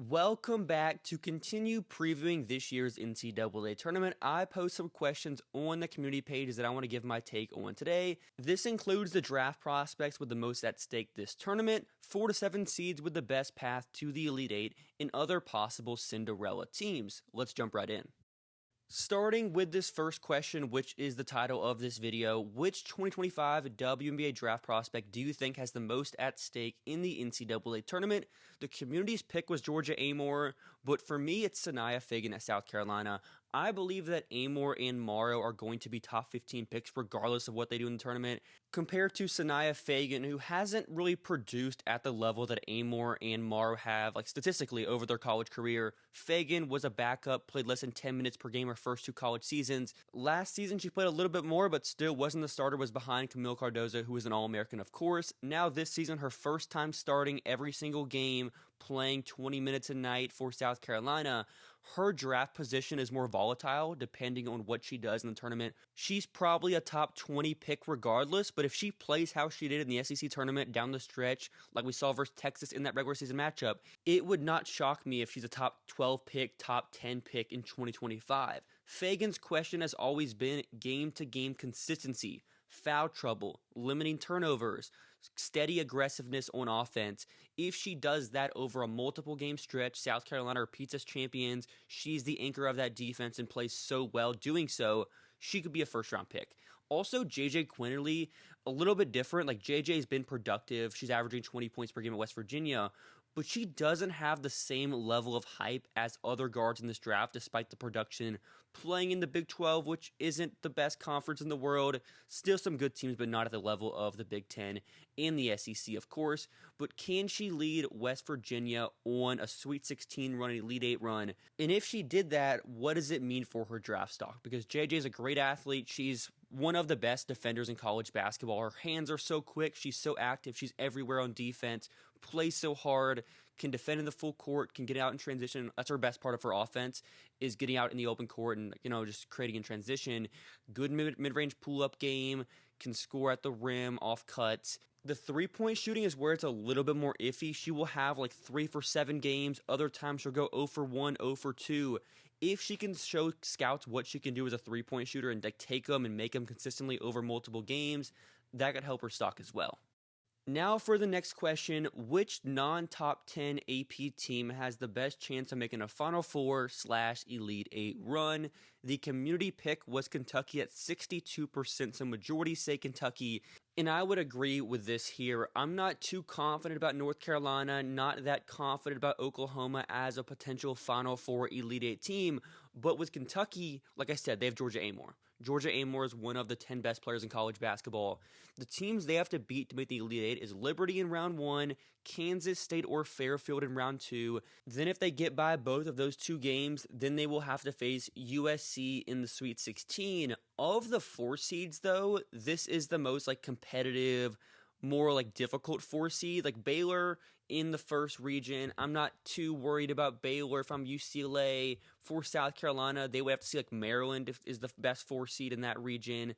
Welcome back. To continue previewing this year's NCAA tournament, I post some questions on the community pages that I want to give my take on today. This includes the draft prospects with the most at stake this tournament, 4 to 7 seeds with the best path to the Elite Eight, and other possible Cinderella teams. Let's jump right in. Starting with this first question, which is the title of this video, which 2025 WNBA draft prospect do you think has the most at stake in the NCAA tournament? The community's pick was Georgia Amoore, but for me, it's Sania Feagin at South Carolina. I believe that Amoore and Morrow are going to be top 15 picks regardless of what they do in the tournament, compared to Sania Feagin, who hasn't really produced at the level that Amoore and Morrow have, like statistically, over their college career. Feagin was a backup, played less than 10 minutes per game her first 2 college seasons. Last season, she played a little bit more, but still wasn't the starter, was behind Camille Cardozo, who was an All-American, of course. Now this season, her first time starting every single game, playing 20 minutes a night for South Carolina. Her draft position is more volatile depending on what she does in the tournament. She's probably a top 20 pick regardless, but if she plays how she did in the SEC tournament down the stretch, like we saw versus Texas in that regular season matchup, it would not shock me if she's a top 12 pick, top 10 pick in 2025. Feagin's question has always been game-to-game consistency, foul trouble, limiting turnovers, steady aggressiveness on offense. If she does that over a multiple game stretch, South Carolina repeats as champions, she's the anchor of that defense and plays so well doing so, she could be a first-round pick. Also, JJ Quinerly, a little bit different. Like, JJ's been productive. She's averaging 20 points per game at West Virginia, but she doesn't have the same level of hype as other guards in this draft, despite the production. Playing in the Big 12, which isn't the best conference in the world. Still some good teams, but not at the level of the Big 10 and the SEC, of course. But can she lead West Virginia on a Sweet 16 run, an Elite 8 run? And if she did that, what does it mean for her draft stock? Because JJ's a great athlete. She's one of the best defenders in college basketball. Her hands are so quick. She's so active. She's everywhere on defense. Plays so hard. Can defend in the full court. Can get out in transition. That's her best part of her offense, is getting out in the open court and, just creating in transition. Good mid-range pull-up game. Can score at the rim, off cuts. The three-point shooting is where it's a little bit more iffy. She will have like 3 for 7 games. Other times she'll go 0 for 1, 0 for 2. If she can show scouts what she can do as a three-point shooter and take them and make them consistently over multiple games, that could help her stock as well. Now for the next question, which non-top 10 AP team has the best chance of making a Final Four/Elite 8 run? The community pick was Kentucky at 62%, so majority say Kentucky. And I would agree with this here. I'm not too confident about North Carolina, not that confident about Oklahoma as a potential Final Four Elite 8 team. But with Kentucky, like I said, they have Georgia Amoore. Georgia Amoore is one of the 10 best players in college basketball. The teams they have to beat to make the Elite 8 is Liberty in round 1, Kansas State or Fairfield in round 2. Then if they get by both of those 2 games, then they will have to face USC in the Sweet 16. Of the 4 seeds, though, this is the most competitive, more difficult 4 seed. Like Baylor in the first region, I'm not too worried about Baylor. If I'm UCLA, for South Carolina, they would have to see Maryland is the best 4 seed in that region.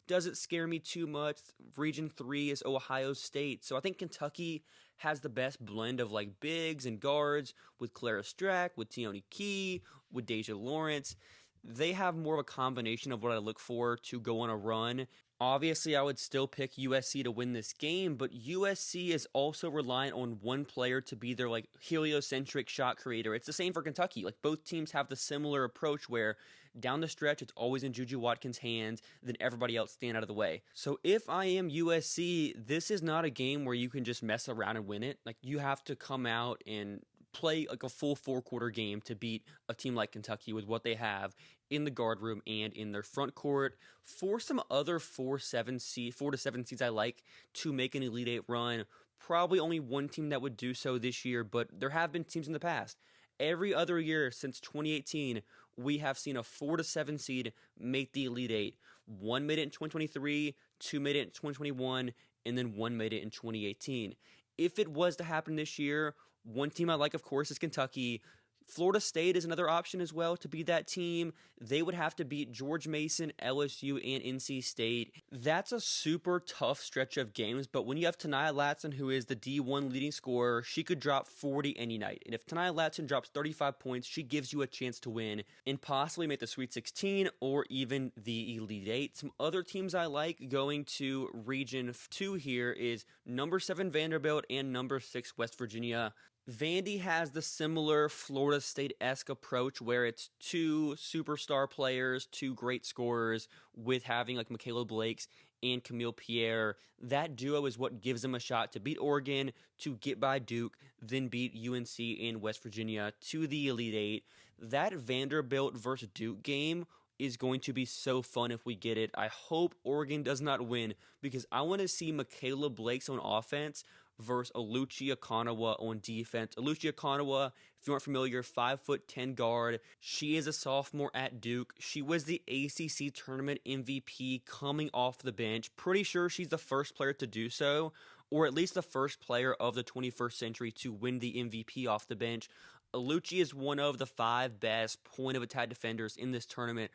Doesn't scare me too much. Region 3 is Ohio State. So I think Kentucky has the best blend of bigs and guards with Clara Strack, with Tione Key, with Deja Lawrence. They have more of a combination of what I look for to go on a run. Obviously, I would still pick USC to win this game, but USC is also reliant on one player to be their heliocentric shot creator. It's the same for Kentucky. Both teams have the similar approach where down the stretch, it's always in Juju Watkins' hands, then everybody else stand out of the way. So if I am USC, this is not a game where you can just mess around and win it. You have to come out and play a full 4-quarter game to beat a team like Kentucky with what they have in the guard room and in their front court. For some other 4 to 7 seeds I like to make an Elite 8 run, probably only one team that would do so this year, but there have been teams in the past. Every other year since 2018, we have seen a 4 to 7 seed make the Elite 8. One made it in 2023, 2 made it in 2021, and then 1 made it in 2018. If it was to happen this year, one team I like, of course, is Kentucky. Florida State is another option as well to beat that team. They would have to beat George Mason, LSU, and NC State. That's a super tough stretch of games, but when you have Tania Latson, who is the D1 leading scorer, she could drop 40 any night. And if Tania Latson drops 35 points, she gives you a chance to win and possibly make the Sweet 16 or even the Elite Eight. Some other teams I like going to Region 2 here is number 7 Vanderbilt and number 6 West Virginia. Vandy has the similar Florida State-esque approach where it's 2 superstar players, 2 great scorers, with having like Michaela Blakes and Camille Pierre. That duo is what gives them a shot to beat Oregon, to get by Duke, then beat UNC and West Virginia to the Elite Eight. That Vanderbilt versus Duke game is going to be so fun if we get it. I hope Oregon does not win because I want to see Michaela Blakes on offense versus Alucia Konawa on defense. Alucia Konawa, if you aren't familiar, 5'10" guard. She is a sophomore at Duke. She was the ACC tournament MVP coming off the bench. Pretty sure she's the first player to do so, or at least the first player of the 21st century to win the MVP off the bench. Alucia is one of the 5 best point-of-attack defenders in this tournament.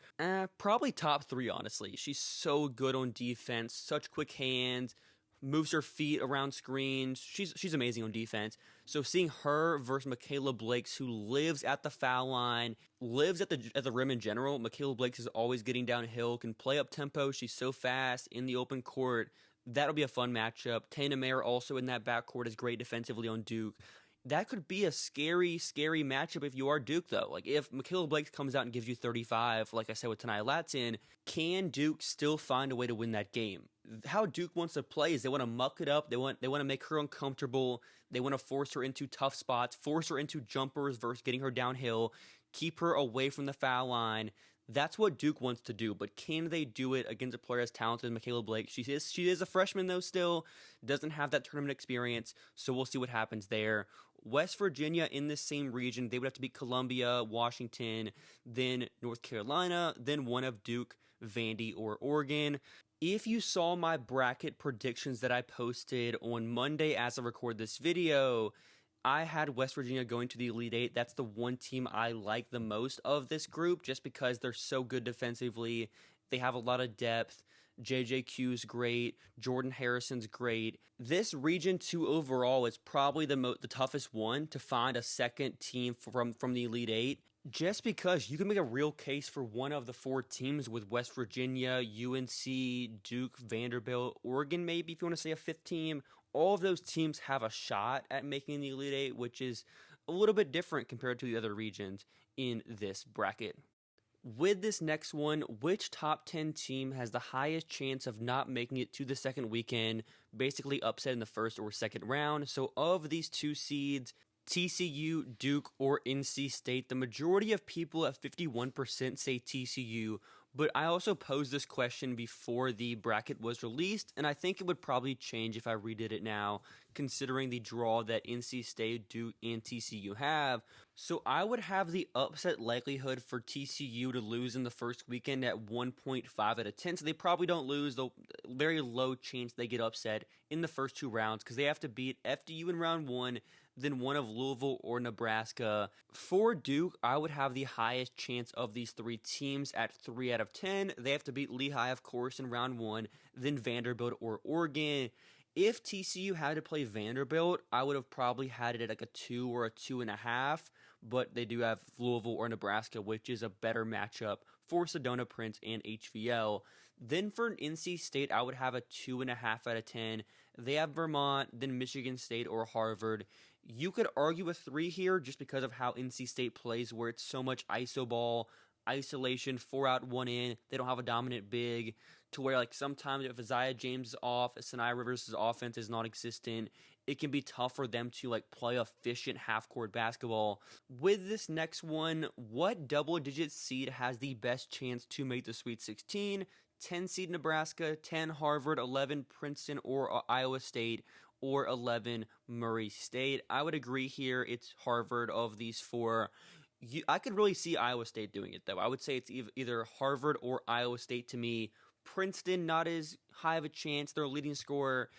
Probably top 3, honestly. She's so good on defense, such quick hands, moves her feet around screens. She's amazing on defense. So seeing her versus Michaela Blakes, who lives at the foul line, lives at the rim in general. Michaela Blakes is always getting downhill, can play up tempo. She's so fast in the open court. That'll be a fun matchup. Tana Mayer also in that backcourt is great defensively on Duke. That could be a scary, scary matchup if you are Duke, though. Like, if Michaela Blakes comes out and gives you 35, like I said with Tania Latson, can Duke still find a way to win that game? How Duke wants to play is they want to muck it up. They want to make her uncomfortable. They want to force her into tough spots, force her into jumpers versus getting her downhill, keep her away from the foul line. That's what Duke wants to do, but can they do it against a player as talented as Michaela Blake? She is a freshman, though, still. Doesn't have that tournament experience, so we'll see what happens there. West Virginia in this same region, they would have to beat Columbia, Washington, then North Carolina, then one of Duke, Vandy, or Oregon. If you saw my bracket predictions that I posted on Monday as I record this video, I had West Virginia going to the Elite Eight. That's the one team I like the most of this group just because they're so good defensively. They have a lot of depth. JJQ's great. Jordan Harrison's great. This Region 2 overall is probably the toughest one to find a second team from the Elite Eight, just because you can make a real case for one of the 4 teams with West Virginia, UNC, Duke, Vanderbilt, Oregon maybe if you want to say a 5th team. All of those teams have a shot at making the Elite Eight, which is a little bit different compared to the other regions in this bracket. With this next one, which top 10 team has the highest chance of not making it to the second weekend, basically upset in the first or second round? So of these 2 seeds, TCU, Duke, or NC State, the majority of people at 51% say TCU, but I also posed this question before the bracket was released, and I think it would probably change if I redid it now, considering the draw that NC State, Duke, and TCU have. So I would have the upset likelihood for TCU to lose in the first weekend at 1.5 out of 10, so they probably don't lose, though very low chance they get upset in the first 2 rounds, because they have to beat FDU in round 1, then one of Louisville or Nebraska. For Duke, I would have the highest chance of these 3 teams at 3 out of 10. They have to beat Lehigh, of course, in round 1, then Vanderbilt or Oregon. If TCU had to play Vanderbilt, I would have probably had it at like a 2 or a 2.5, but they do have Louisville or Nebraska, which is a better matchup for Sedona Prince and HVL. Then for NC State, I would have a 2.5 out of 10. They have Vermont, then Michigan State or Harvard. You could argue a 3 here just because of how NC State plays, where it's so much iso ball, isolation, 4 out, 1 in. They don't have a dominant big, to where like sometimes if Isaiah James is off, Sania Rivers' offense is non-existent, it can be tough for them to like play efficient half-court basketball. With this next one, what double-digit seed has the best chance to make the Sweet 16? 10 seed Nebraska, 10 Harvard, 11 Princeton or Iowa State, or 11 Murray State. I would agree here it's Harvard of these 4. I could really see Iowa State doing it, though. I would say it's either Harvard or Iowa State to me. Princeton, not as high of a chance. Their leading scorer,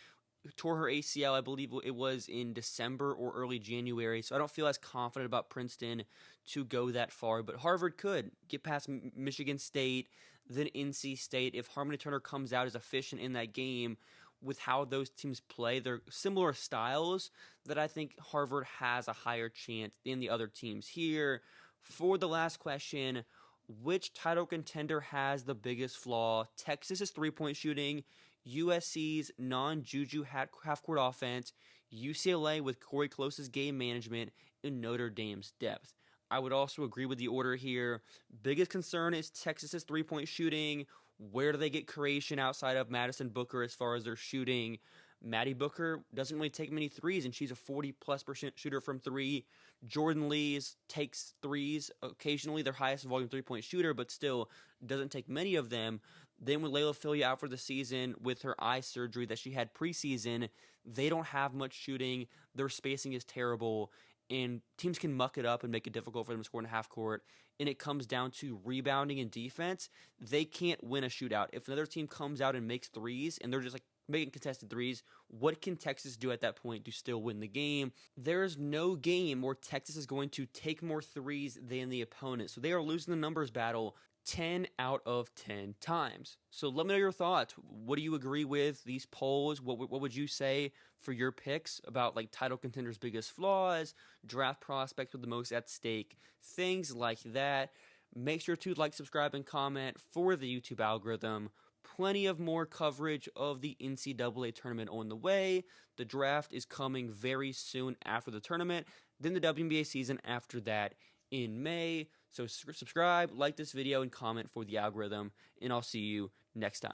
tore her ACL, I believe it was in December or early January, so I don't feel as confident about Princeton to go that far, but Harvard could get past Michigan State, then NC State. If Harmony Turner comes out as efficient in that game with how those teams play, they're similar styles, that I think Harvard has a higher chance than the other teams here. For the last question, which title contender has the biggest flaw? Texas's three-point shooting, USC's non-Juju half-court offense, UCLA with Corey Close's game management, and Notre Dame's depth. I would also agree with the order here. Biggest concern is Texas's three-point shooting. Where do they get creation outside of Madison Booker as far as their shooting? Maddie Booker doesn't really take many threes, and she's a 40+% shooter from three. Jordan Lees takes threes occasionally, their highest volume three-point shooter, but still doesn't take many of them. Then with Layla Filia out for the season with her eye surgery that she had preseason, they don't have much shooting. Their spacing is terrible, and teams can muck it up and make it difficult for them to score in half court. And it comes down to rebounding and defense. They can't win a shootout. If another team comes out and makes threes and they're just like making contested threes, what can Texas do at that point to still win the game? There is no game where Texas is going to take more threes than the opponent. So they are losing the numbers battle 10 out of 10 times. So let me know your thoughts. What do you agree with these polls? What would you say for your picks about like title contenders' biggest flaws, draft prospects with the most at stake, things like that? Make sure to like, subscribe, and comment for the YouTube algorithm. Plenty of more coverage of the NCAA tournament on the way. The draft is coming very soon after the tournament. Then the WNBA season after that in May. So subscribe, like this video, and comment for the algorithm. And I'll see you next time.